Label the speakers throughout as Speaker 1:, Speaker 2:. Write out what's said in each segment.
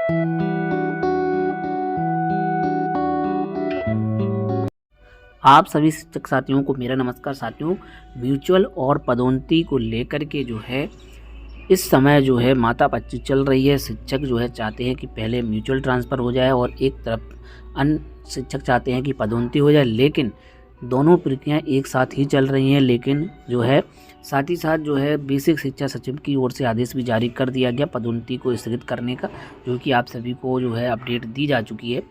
Speaker 1: आप सभी शिक्षक साथियों को मेरा नमस्कार। साथियों, म्यूचुअल और पदोन्नति को लेकर के जो है इस समय जो है माथापच्ची चल रही है। शिक्षक जो है चाहते हैं कि पहले म्यूचुअल ट्रांसफ़र हो जाए और एक तरफ अन्य शिक्षक चाहते हैं कि पदोन्नति हो जाए, लेकिन दोनों प्रक्रियाएं एक साथ ही चल रही हैं। लेकिन जो है साथ ही साथ जो है बेसिक शिक्षा सचिव की ओर से आदेश भी जारी कर दिया गया पदोन्नति को स्थगित करने का, जो कि आप सभी को जो है अपडेट दी जा चुकी है।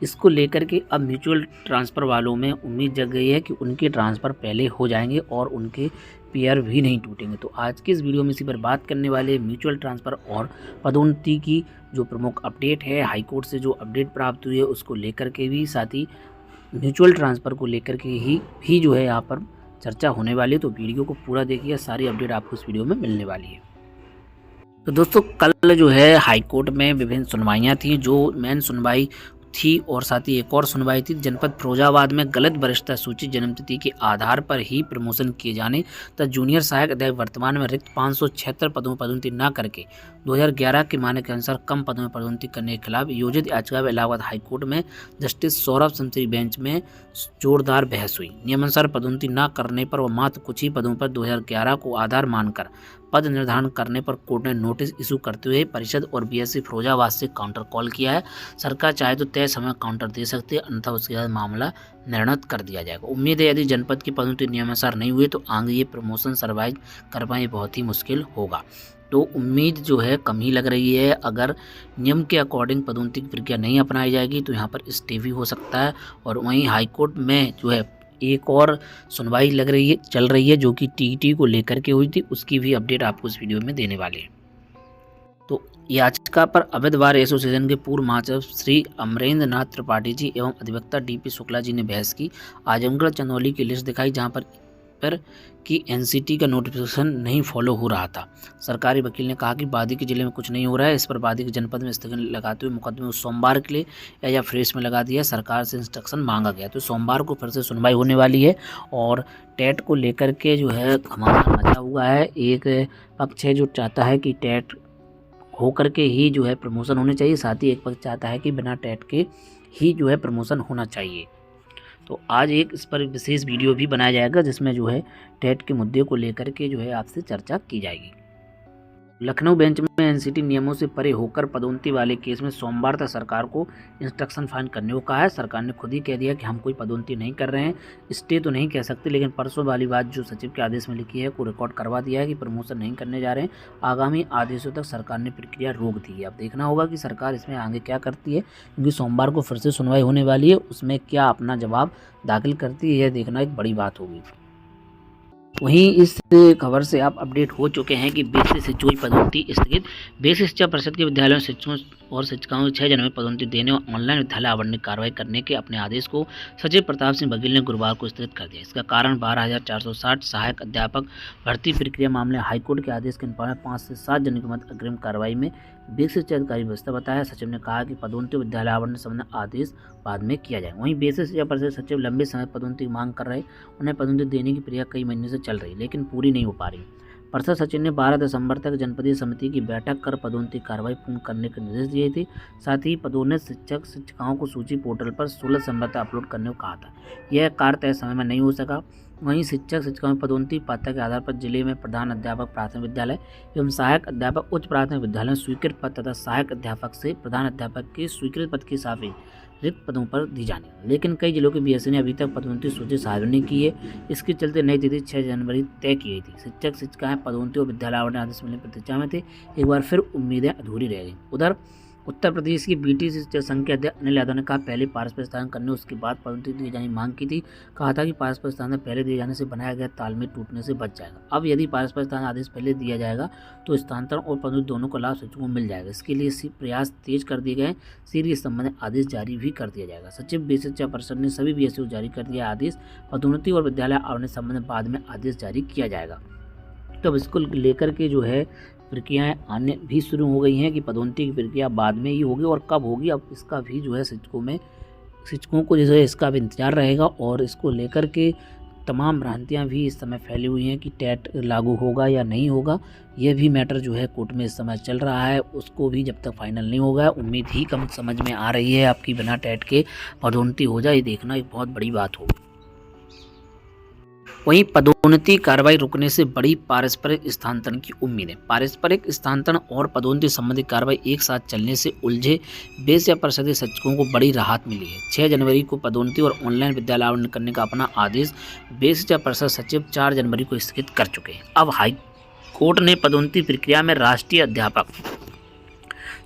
Speaker 1: इसको लेकर के अब म्यूचुअल ट्रांसफ़र वालों में उम्मीद जग गई है कि उनके ट्रांसफ़र पहले हो जाएंगे और उनके पेयर भी नहीं टूटेंगे। तो आज की इस वीडियो में इसी पर बात करने वाले म्यूचुअल ट्रांसफ़र और पदोन्नति की जो प्रमुख अपडेट है, हाईकोर्ट से जो अपडेट प्राप्त हुई है उसको लेकर के भी, साथ ही म्यूचुअल ट्रांसफ़र को लेकर के ही जो है यहाँ पर चर्चा होने वाली है। तो वीडियो को पूरा देखिए, सारी अपडेट आपको इस वीडियो में मिलने वाली है। तो दोस्तों, कल जो है हाईकोर्ट में विभिन्न सुनवाइयाँ थी। जो मेन सुनवाई थी और साथ ही एक और सुनवाई थी जनपद फिरोजाबाद में गलत वरिष्ठता सूची जन्मतिथि के आधार पर ही प्रमोशन किए जाने तथा जूनियर सहायक अध्यापक वर्तमान में रिक्त 576 पदों में पदोन्नति न करके 2011 के मानक के अनुसार कम पदों में पदोन्नति करने के खिलाफ योजित याचिका में इलाहाबाद हाईकोर्ट में जस्टिस सौरभ संतरी बेंच में जोरदार बहस हुई। नियमानुसार पदोन्नति न करने पर व मात्र कुछ ही पदों पर 2011 को आधार मानकर पद निर्धारण करने पर कोर्ट ने नोटिस इशू करते हुए परिषद और बीएससी फिरोजाबाद से काउंटर कॉल किया है। सरकार चाहे तो तय समय काउंटर दे सकती है, अन्यथा उसके बाद मामला निर्णित कर दिया जाएगा। उम्मीद है यदि जनपद की पदोन्नति नियमानुसार नहीं हुई तो आगे ये प्रमोशन सर्वाइव कर पाए बहुत ही मुश्किल होगा। तो उम्मीद जो है कम ही लग रही है। अगर नियम के अकॉर्डिंग पदोन्नति की प्रक्रिया नहीं अपनाई जाएगी तो यहाँ पर स्टे भी हो सकता है। और वहीं हाईकोर्ट में जो है एक और सुनवाई चल रही है जो कि टीईटी को लेकर के हुई थी, उसकी भी अपडेट आपको इस वीडियो में देने वाली है। तो याचिका पर अवैध बार एसोसिएशन के पूर्व महासचिव श्री अमरेंद्र नाथ त्रिपाठी जी एवं अधिवक्ता डीपी शुक्ला जी ने बहस की। आजमगढ़ चंदौली की लिस्ट दिखाई जहां पर कि एनसीटी का नोटिफिकेशन नहीं फॉलो हो रहा था। सरकारी वकील ने कहा कि बादी के जिले में कुछ नहीं हो रहा है। इस पर बादी के जनपद में स्थगन लगाते हुए मुकदमे को सोमवार के लिए या फ्रेश में लगा दिया। सरकार से इंस्ट्रक्शन मांगा गया, तो सोमवार को फिर से सुनवाई होने वाली है। और टेट को लेकर के जो है घमासान मचा हुआ है। एक पक्ष है जो चाहता है कि टेट हो करके ही जो है प्रमोशन होने चाहिए, साथ ही एक पक्ष चाहता है कि बिना टेट के ही जो है प्रमोशन होना चाहिए। तो आज एक इस पर विशेष वीडियो भी बनाया जाएगा जिसमें जो है टेट के मुद्दे को लेकर के जो है आपसे चर्चा की जाएगी। लखनऊ बेंच में एनसीटी नियमों से परे होकर पदोन्नति वाले केस में सोमवार तक सरकार को इंस्ट्रक्शन फाइन करने को कहा है। सरकार ने खुद ही कह दिया कि हम कोई पदोन्नति नहीं कर रहे हैं। स्टे तो नहीं कह सकते, लेकिन परसों वाली बात जो सचिव के आदेश में लिखी है को रिकॉर्ड करवा दिया है कि प्रमोशन नहीं करने जा रहे हैं। आगामी आदेशों तक सरकार ने प्रक्रिया रोक दी है। अब देखना होगा कि सरकार इसमें आगे क्या करती है, क्योंकि सोमवार को फिर से सुनवाई होने वाली है। उसमें क्या अपना जवाब दाखिल करती है, यह देखना एक बड़ी बात होगी। वहीं इस खबर से आप अपडेट हो चुके हैं कि बेसिक शिक्षकों की पदोन्नति स्थगित। बेसिक शिक्षा परिषद के विद्यालयों शिक्षकों और शिक्षिकाओं को 6 जनवरी में पदोन्नति देने और ऑनलाइन विद्यालय आवंटन की कार्रवाई करने के अपने आदेश को सचिव प्रताप सिंह बघेल ने गुरुवार को स्थगित कर दिया। इसका कारण 12,460 सहायक अध्यापक भर्ती प्रक्रिया मामले हाईकोर्ट के आदेश के अनुसार 5 से 7 जनवरी के मध्य अग्रिम कार्रवाई में बेसिक शिक्षा अधिकारी व्यवस्था बताया। सचिव ने कहा कि पदोन्नति विद्यालय आवंटन संबंधी आदेश बाद में किया जाएगा। वहीं बेसिक शिक्षा परिषद सचिव लंबे समय पदोन्नति की मांग कर रहे, उन्हें पदोन्नति देने की प्रक्रिया कई महीने से चल रही लेकिन पूरी नहीं हो पा रही। परिषद सचिव ने 12 दिसंबर तक जनपदीय समिति की बैठक कर पदोन्नति कार्रवाई पूर्ण करने के निर्देश दिए थे। साथ ही पदोन्नत शिक्षक शिक्षिकाओं को सूची पोर्टल पर 16 दिसंबर तक अपलोड करने को कहा था। यह कार्य तय समय में नहीं हो सका। वहीं शिक्षक शिक्षिकाओं में पदोन्नति पात्रता के आधार पर जिले में प्रधान अध्यापक प्राथमिक विद्यालय एवं सहायक अध्यापक उच्च प्राथमिक विद्यालय में स्वीकृत पद तथा सहायक अध्यापक से प्रधान अध्यापक के स्वीकृत पद के साथ रिक्त पदों पर दी जानी। लेकिन कई जिलों के बीएससी ने अभी तक पदोन्नति सूची सार्वजनिक की है। इसके चलते नई तिथि 6 जनवरी तय की गई थी। शिक्षक शिक्षिकाएं पदोन्नति और विद्यालय आवंटन आदेश मिलने की प्रतीक्षा में थे। एक बार फिर उम्मीदें अधूरी रह गई। उधर उत्तर प्रदेश की बीटी शिक्षक संघ के अध्यक्ष अनिल यादव ने कहा पहले पारस्परिक स्थान करने उसके बाद पदोन्नति दिए जाने की मांग की थी। कहा था कि पारस्परिक स्थान पहले दिए जाने से बनाया गया तालमेल टूटने से बच जाएगा। अब यदि पारस्परिक स्थान आदेश पहले दिया जाएगा तो स्थानांतरण और पदोन्नति दोनों को लाभ शिक्षकों को मिल जाएगा। इसके लिए प्रयास तेज कर दिए गए। शीघ्र इस संबंध में आदेश जारी भी कर दिया जाएगा। सचिव बेसिक शिक्षा परिषद ने सभी बीएससी को जारी कर दिया आदेश। पदोन्नति और विद्यालय आवंटन संबंध में बाद में आदेश जारी किया जाएगा। तो इसको लेकर के जो है प्रक्रियाएं आने भी शुरू हो गई हैं कि पदोन्नति की प्रक्रिया बाद में ही होगी और कब होगी, अब इसका भी जो है शिक्षकों को जो है इसका भी इंतजार रहेगा। और इसको लेकर के तमाम भ्रांतियां भी इस समय फैली हुई हैं कि टेट लागू होगा या नहीं होगा। यह भी मैटर जो है कोर्ट में इस समय चल रहा है, उसको भी जब तक फाइनल नहीं होगा उम्मीद ही कम समझ में आ रही है आपकी बिना टेट के पदोन्नति हो जाए, देखना एक बहुत बड़ी बात होगी। वहीं पदोन्नति कार्रवाई रुकने से बड़ी पारस्परिक स्थानांतरण की उम्मीद है। पारस्परिक स्थानांतरण और पदोन्नति संबंधी कार्रवाई एक साथ चलने से उलझे बेस या परिषदीय शिक्षकों को बड़ी राहत मिली है। 6 जनवरी को पदोन्नति और ऑनलाइन विद्यालय आवंटन करने का अपना आदेश बेस या परिषद सचिव 4 जनवरी को स्थगित कर चुके हैं। अब हाई कोर्ट ने पदोन्नति प्रक्रिया में राष्ट्रीय अध्यापक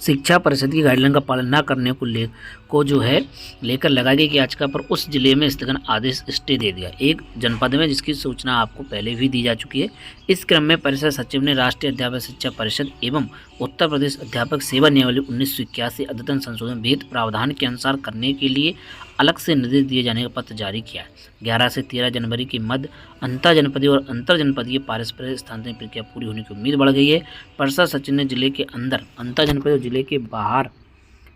Speaker 1: शिक्षा परिषद की गाइडलाइन का पालन न करने को लेकर लगाई गई याचिका पर उस जिले में स्थगन आदेश स्टे दे दिया एक जनपद में, जिसकी सूचना आपको पहले भी दी जा चुकी है। इस क्रम में परिषद सचिव ने राष्ट्रीय अध्यापक शिक्षा परिषद एवं उत्तर प्रदेश अध्यापक सेवा नियमावली 1981 अद्यतन संशोधन विहित प्रावधान के अनुसार करने के लिए अलग से निर्देश दिए जाने का पत्र जारी किया है। 11 से 13 जनवरी के मध्य अंतर जनपदीय और अंतर जनपदीय पारस्परिक स्थानांतरण प्रक्रिया पूरी होने की उम्मीद बढ़ गई है। परिषद सचिव ने जिले के अंदर अंतर जनपदीय और जिले के बाहर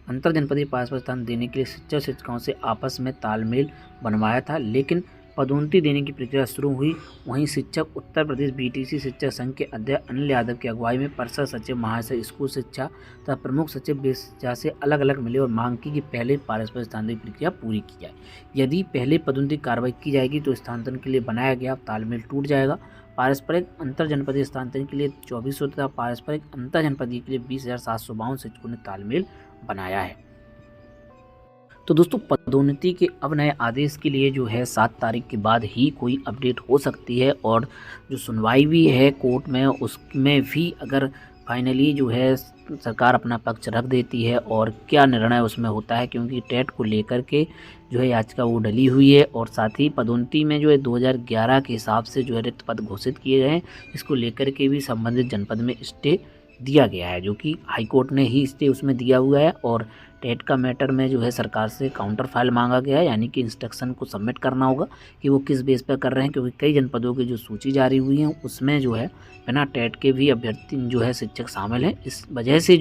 Speaker 1: अंतर जनपदीय पारस्परिक स्थान देने के लिए शिक्षक शिक्षिकाओं से आपस में तालमेल बनवाया था, लेकिन पदोन्नति देने की प्रक्रिया शुरू हुई। वहीं शिक्षक उत्तर प्रदेश बीटीसी शिक्षक संघ के अध्यक्ष अनिल यादव की अगुवाई में परिषद सचिव महाशय स्कूल शिक्षा तथा प्रमुख सचिव बेसिक्षा से अलग अलग मिले और मांग की कि पहले पारस्परिक स्थानांतरण प्रक्रिया पूरी की जाए। यदि पहले पदोन्नति कार्रवाई की जाएगी तो स्थानांतरण के लिए बनाया गया तालमेल टूट जाएगा। पारस्परिक अंतर जनपदीय स्थानांतरण के लिए 2400 तथा पारस्परिक अंतर जनपदीय के लिए 20,752 शिक्षकों ने तालमेल बनाया है। तो दोस्तों पदोन्नति के अब नए आदेश के लिए 7 तारीख के बाद ही कोई अपडेट हो सकती है, और जो सुनवाई भी है कोर्ट में उसमें भी अगर फाइनली सरकार अपना पक्ष रख देती है और क्या निर्णय उसमें होता है, क्योंकि टेट को लेकर के याचिका वो डली हुई है। और साथ ही पदोन्नति में 2011 के हिसाब से रिक्त पद घोषित किए गए हैं, इसको लेकर के भी संबंधित जनपद में स्टे दिया गया है, जो कि हाईकोर्ट ने ही स्टे उसमें दिया हुआ है। और टेट का मैटर में सरकार से काउंटर फाइल मांगा गया है, यानी कि इंस्ट्रक्शन को सबमिट करना होगा कि वो किस बेस पर कर रहे हैं, क्योंकि कई जनपदों की जो सूची जारी हुई है उसमें बिना टेट के भी अभ्यर्थी शिक्षक शामिल हैं। इस वजह से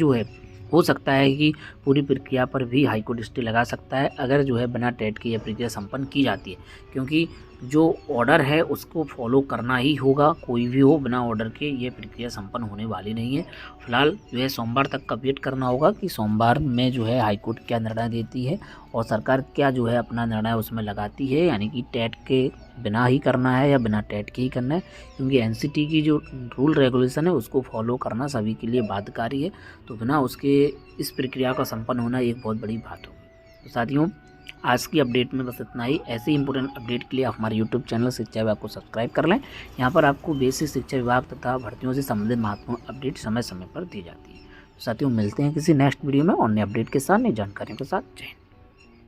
Speaker 1: हो सकता है कि पूरी प्रक्रिया पर भी हाईकोर्ट स्टे लगा सकता है अगर बिना टेट की यह प्रक्रिया संपन्न की जाती है, क्योंकि जो ऑर्डर है उसको फॉलो करना ही होगा। कोई भी हो बिना ऑर्डर के ये प्रक्रिया संपन्न होने वाली नहीं है। फिलहाल सोमवार तक का वेट करना होगा कि सोमवार में हाईकोर्ट क्या निर्णय देती है और सरकार क्या अपना निर्णय उसमें लगाती है, यानी कि टेट के बिना ही करना है या बिना टेट के ही करना है, क्योंकि एनसीटी की जो रूल रेगुलेशन है उसको फॉलो करना सभी के लिए बाध्यकारी है। तो बिना उसके इस प्रक्रिया का संपन्न होना एक बहुत बड़ी बात होगी। तो साथियों आज की अपडेट में बस इतना ही। ऐसे ही इंपॉर्टेंट अपडेट के लिए हमारे यूट्यूब चैनल शिक्षा विभाग को सब्सक्राइब कर लें। यहाँ पर आपको बेसिक शिक्षा विभाग तथा भर्तियों से संबंधित महत्वपूर्ण अपडेट समय समय पर दी जाती है। तो साथियों मिलते हैं किसी नेक्स्ट वीडियो में और नए अपडेट के साथ, नई जानकारियों के साथ। जय हिंद।